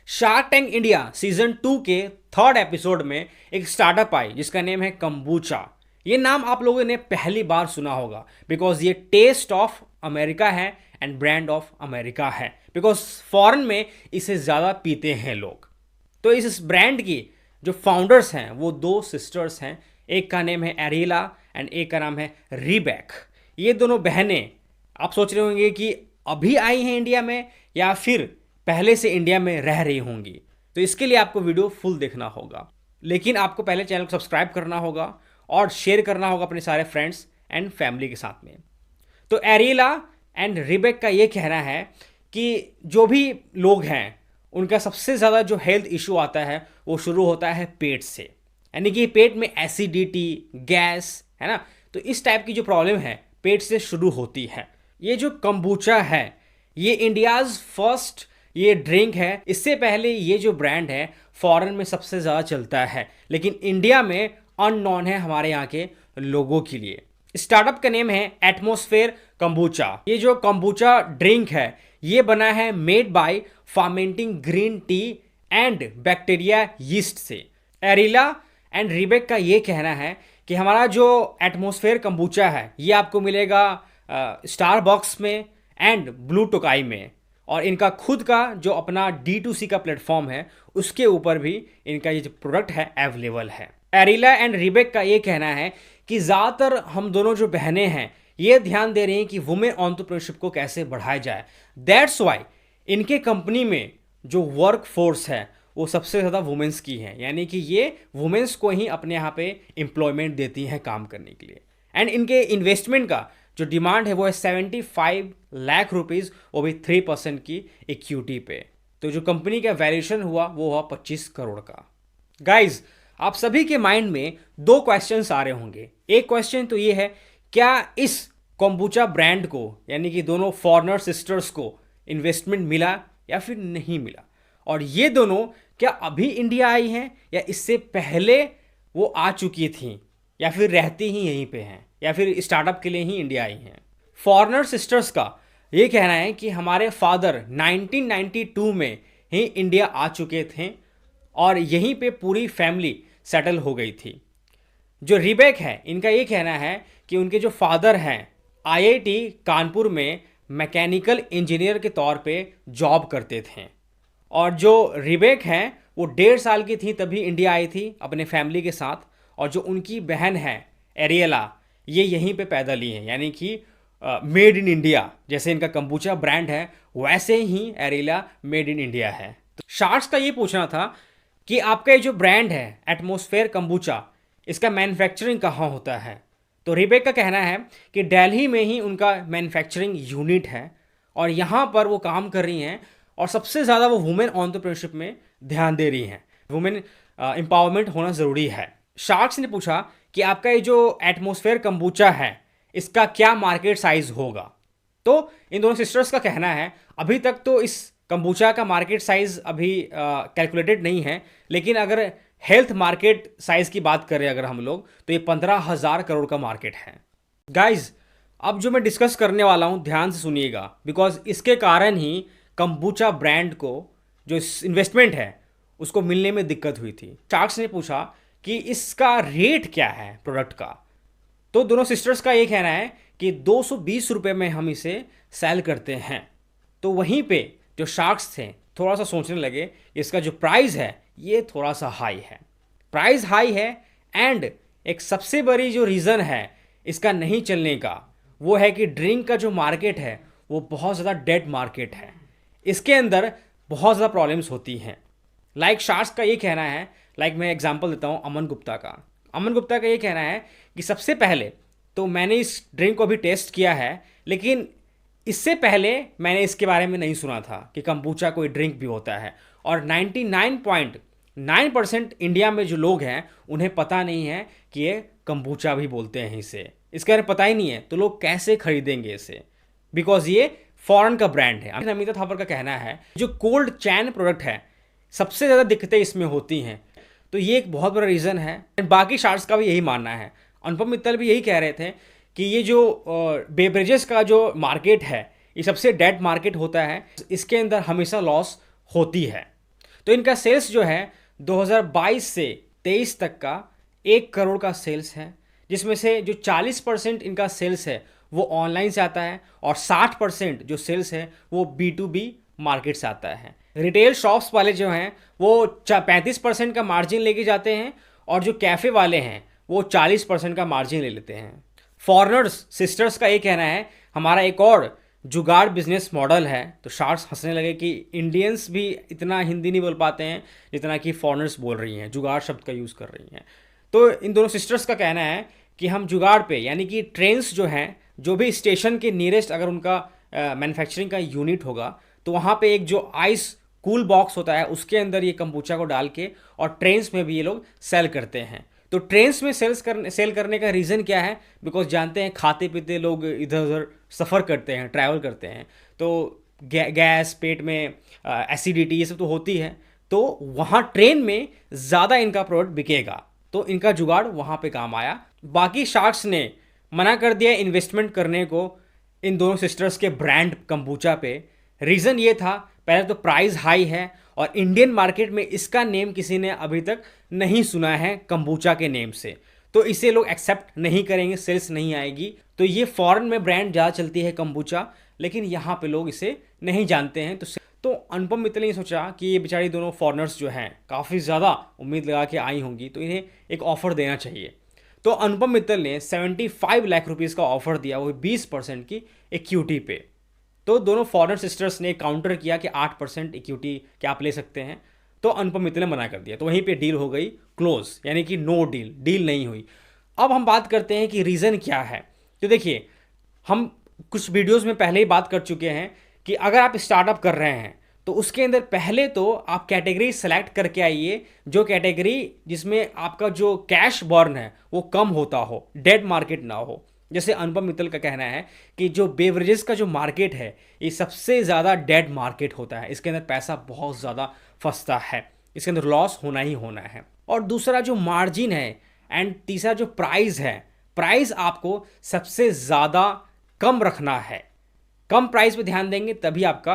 Shark tank India season 2 के third episode में एक स्टार्टअप आई जिसका नेम है कंबूचा। ये नाम आप लोगों ने पहली बार सुना होगा बिकॉज ये टेस्ट ऑफ अमेरिका है एंड ब्रांड ऑफ अमेरिका है बिकॉज फॉरेन में इसे ज़्यादा पीते हैं लोग। तो इस ब्रांड की जो फाउंडर्स हैं वो दो सिस्टर्स हैं, एक का नेम है एरिला एंड एक का नाम है रिबेक। ये दोनों बहनें आप सोच रहे होंगे कि अभी आई हैं इंडिया में या फिर पहले से इंडिया में रह रही होंगी, तो इसके लिए आपको वीडियो फुल देखना होगा। लेकिन आपको पहले चैनल को सब्सक्राइब करना होगा और शेयर करना होगा अपने सारे फ्रेंड्स एंड फैमिली के साथ में। तो एरिला एंड रिबेक का ये कहना है कि जो भी लोग हैं उनका सबसे ज़्यादा जो हेल्थ इशू आता है वो शुरू होता है पेट से, यानी कि पेट में एसिडिटी, गैस, है ना। तो इस टाइप की जो प्रॉब्लम है पेट से शुरू होती है। ये जो कंबूचा है ये इंडियाज़ फर्स्ट ये ड्रिंक है। इससे पहले ये जो ब्रांड है फॉरेन में सबसे ज़्यादा चलता है, लेकिन इंडिया में अननोन है हमारे यहाँ के लोगों के लिए। स्टार्टअप का नेम है एटमॉस्फेयर कंबूचा। ये जो कंबूचा ड्रिंक है ये बना है made by fermenting green tea and bacteria yeast से। एरिला एंड रिबेक का ये कहना है कि हमारा जो एटमॉस्फेयर कंबूचा है ये आपको मिलेगा स्टारबक्स में एंड ब्लू टोकाई में, और इनका खुद का जो अपना D2C का प्लेटफॉर्म है उसके ऊपर भी इनका ये जो प्रोडक्ट है अवेलेबल है। एरिला एंड रिबेक का ये कहना है कि ज़्यादातर हम दोनों जो बहनें हैं ये ध्यान दे रही हैं कि वुमेन एंटरप्रेन्योरशिप को कैसे बढ़ाया जाए। दैट्स वाई इनके कंपनी में जो वर्क फोर्स है वो सबसे ज़्यादा वुमेन्स की है, यानी कि ये वुमेन्स को ही अपने यहाँ पे एम्प्लॉयमेंट देती हैं काम करने के लिए। एंड इनके इन्वेस्टमेंट का जो डिमांड है वो है 75 लाख रुपीज़, वो भी 3% की इक्विटी पे। तो जो कंपनी का वैल्यूएशन हुआ वो हुआ 25 करोड़ का। गाइज, आप सभी के माइंड में दो क्वेश्चंस आ रहे होंगे। एक क्वेश्चन तो ये है, क्या इस कंबूचा ब्रांड को यानी कि दोनों फॉरेनर सिस्टर्स को इन्वेस्टमेंट मिला या फिर नहीं मिला, और ये दोनों क्या अभी इंडिया आई हैं या इससे पहले वो आ चुकी थी या फिर रहती ही यहीं पे हैं या फिर स्टार्टअप के लिए ही इंडिया आई हैं। फॉरेनर सिस्टर्स का ये कहना है कि हमारे फादर 1992 में ही इंडिया आ चुके थे और यहीं पे पूरी फैमिली सेटल हो गई थी। जो रिबेक है इनका ये कहना है कि उनके जो फादर हैं IIT कानपुर में मैकेनिकल इंजीनियर के तौर पे जॉब करते थे, और जो रिबेक हैं वो 1.5 साल की थी तभी इंडिया आई थी अपने फैमिली के साथ, और जो उनकी बहन है एरियला ये यहीं पे पैदा ली हैं, यानी कि मेड इन इंडिया। जैसे इनका कंबूचा ब्रांड है वैसे ही एरियला मेड इन इंडिया है। तो शार्क्स का ये पूछना था कि आपका ये जो ब्रांड है एटमॉस्फेयर कंबूचा इसका मैन्युफैक्चरिंग कहाँ होता है। तो रिबेक का कहना है कि दिल्ली में ही उनका मैन्युफैक्चरिंग यूनिट है और यहाँ पर वो काम कर रही हैं, और सबसे ज़्यादा वो वुमेन एंटरप्रेन्योरशिप में ध्यान दे रही हैं। वुमेन एम्पावरमेंट होना ज़रूरी है। शार्क्स ने पूछा कि आपका ये जो एटमॉस्फेयर कंबूचा है इसका क्या मार्केट साइज होगा। तो इन दोनों सिस्टर्स का कहना है अभी तक तो इस कंबूचा का मार्केट साइज अभी कैलकुलेटेड नहीं है, लेकिन अगर हेल्थ मार्केट साइज की बात करें अगर हम लोग तो ये 15,000 करोड़ का मार्केट है। गाइज, अब जो मैं डिस्कस करने वाला हूँ ध्यान से सुनिएगा, बिकॉज इसके कारण ही कंबूचा ब्रांड को जो इन्वेस्टमेंट है उसको मिलने में दिक्कत हुई थी। शार्क्स ने पूछा कि इसका रेट क्या है प्रोडक्ट का। तो दोनों सिस्टर्स का ये कहना है कि 220 रुपये में हम इसे सेल करते हैं। तो वहीं पे जो शार्क्स थे थोड़ा सा सोचने लगे इसका जो प्राइस है ये थोड़ा सा हाई है। प्राइस हाई है एंड एक सबसे बड़ी जो रीज़न है इसका नहीं चलने का वो है कि ड्रिंक का जो मार्केट है वो बहुत ज़्यादा डेड मार्केट है। इसके अंदर बहुत ज़्यादा प्रॉब्लम्स होती हैं। लाइक शार्क्स का ये कहना है, लाइक मैं एग्जांपल देता हूँ अमन गुप्ता का। अमन गुप्ता का ये कहना है कि सबसे पहले तो मैंने इस ड्रिंक को भी टेस्ट किया है, लेकिन इससे पहले मैंने इसके बारे में नहीं सुना था कि कंबूचा कोई ड्रिंक भी होता है, और 99.9% इंडिया में जो लोग हैं उन्हें पता नहीं है कि ये कंबूचा भी बोलते हैं इसे। इसके बारे में पता ही नहीं है तो लोग कैसे खरीदेंगे इसे, बिकॉज ये फॉरेन का ब्रांड है। अमिता थापर का कहना है जो कोल्ड चैन प्रोडक्ट है सबसे ज़्यादा दिक्कतें इसमें होती हैं, तो ये एक बहुत बड़ा रीज़न है। बाकी शार्क्स का भी यही मानना है। अनुपम मित्तल भी यही कह रहे थे कि ये जो बेवरेजेस का जो मार्केट है ये सबसे डेड मार्केट होता है, इसके अंदर हमेशा लॉस होती है। तो इनका सेल्स जो है 2022 से 23 तक का 1 करोड़ का सेल्स है, जिसमें से जो 40% इनका सेल्स है वो ऑनलाइन से आता है और 60% जो सेल्स है वो B2B मार्केट से आता है। रिटेल शॉप्स वाले जो हैं वो 35% का मार्जिन लेके जाते हैं और जो कैफ़े वाले हैं वो 40% का मार्जिन ले लेते हैं। फॉरेनर्स सिस्टर्स का ये कहना है हमारा एक और जुगाड़ बिजनेस मॉडल है। तो शार्क्स हंसने लगे कि इंडियंस भी इतना हिंदी नहीं बोल पाते हैं जितना कि फॉरेनर्स बोल रही हैं, जुगाड़ शब्द का यूज़ कर रही हैं। तो इन दोनों सिस्टर्स का कहना है कि हम जुगाड़ पे यानी कि ट्रेन्स जो हैं, जो भी स्टेशन के नियरेस्ट अगर उनका मैन्युफैक्चरिंग का यूनिट होगा तो वहाँ पे एक जो आइस कूल बॉक्स होता है उसके अंदर ये कंबूचा को डाल के और ट्रेन्स में भी ये लोग सेल करते हैं। तो ट्रेन्स में सेल करने का रीज़न क्या है? बिकॉज जानते हैं खाते पीते लोग इधर उधर सफ़र करते हैं, ट्रैवल करते हैं, तो गैस पेट में एसिडिटी ये सब तो होती है, तो वहाँ ट्रेन में ज़्यादा इनका प्रोडक्ट बिकेगा, तो इनका जुगाड़ वहाँ पे काम आया। बाकी शार्क्स ने मना कर दिया इन्वेस्टमेंट करने को इन दोनों सिस्टर्स के ब्रांड कंबूचा पे। रीज़न ये था, पहले तो प्राइस हाई है और इंडियन मार्केट में इसका नेम किसी ने अभी तक नहीं सुना है कंबूचा के नेम से, तो इसे लोग एक्सेप्ट नहीं करेंगे, सेल्स नहीं आएगी। तो ये फॉरेन में ब्रांड ज़्यादा चलती है कंबूचा, लेकिन यहाँ पे लोग इसे नहीं जानते हैं। तो अनुपम मित्तल ने सोचा कि ये बेचारी दोनों फॉरेनर्स जो हैं काफ़ी ज़्यादा उम्मीद लगा के आई होंगी, तो इन्हें एक ऑफ़र देना चाहिए। तो अनुपम मित्तल ने 75 लाख रुपीज़ का ऑफ़र दिया, वो 20% की इक्विटी पे। तो दोनों फॉरेन सिस्टर्स ने काउंटर किया कि 8% इक्विटी क्या आप ले सकते हैं, तो अनुपम मित्तल ने मना कर दिया। तो वहीं पे डील हो गई क्लोज, यानी कि नो डील नहीं हुई। अब हम बात करते हैं कि रीज़न क्या है। तो देखिए, हम कुछ वीडियोस में पहले ही बात कर चुके हैं कि अगर आप स्टार्टअप कर रहे हैं तो उसके अंदर पहले तो आप कैटेगरी सेलेक्ट करके आइए, जो कैटेगरी जिसमें आपका जो कैश बर्न है वो कम होता हो, डेड मार्केट ना हो। जैसे अनुपम मित्तल का कहना है कि जो बेवरेजेस का जो मार्केट है ये सबसे ज़्यादा डेड मार्केट होता है, इसके अंदर पैसा बहुत ज़्यादा फंसता है, इसके अंदर लॉस होना ही होना है। और दूसरा जो मार्जिन है एंड तीसरा जो प्राइस है, प्राइस आपको सबसे ज़्यादा कम रखना है। कम प्राइस पे ध्यान देंगे तभी आपका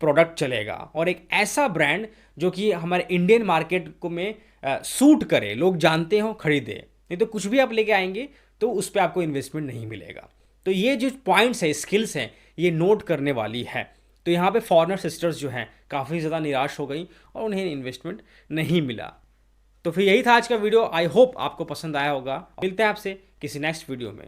प्रोडक्ट चलेगा, और एक ऐसा ब्रांड जो कि हमारे इंडियन मार्केट को में सूट करे, लोग जानते हो, खरीदे। नहीं तो कुछ भी आप लेके आएंगे तो उस पर आपको इन्वेस्टमेंट नहीं मिलेगा। तो ये जो पॉइंट्स है, स्किल्स हैं, ये नोट करने वाली है। तो यहाँ पे फॉरेनर सिस्टर्स जो हैं काफ़ी ज़्यादा निराश हो गई और उन्हें इन्वेस्टमेंट नहीं मिला। तो फिर यही था आज का वीडियो। आई होप आपको पसंद आया होगा। मिलते हैं आपसे किसी नेक्स्ट वीडियो में।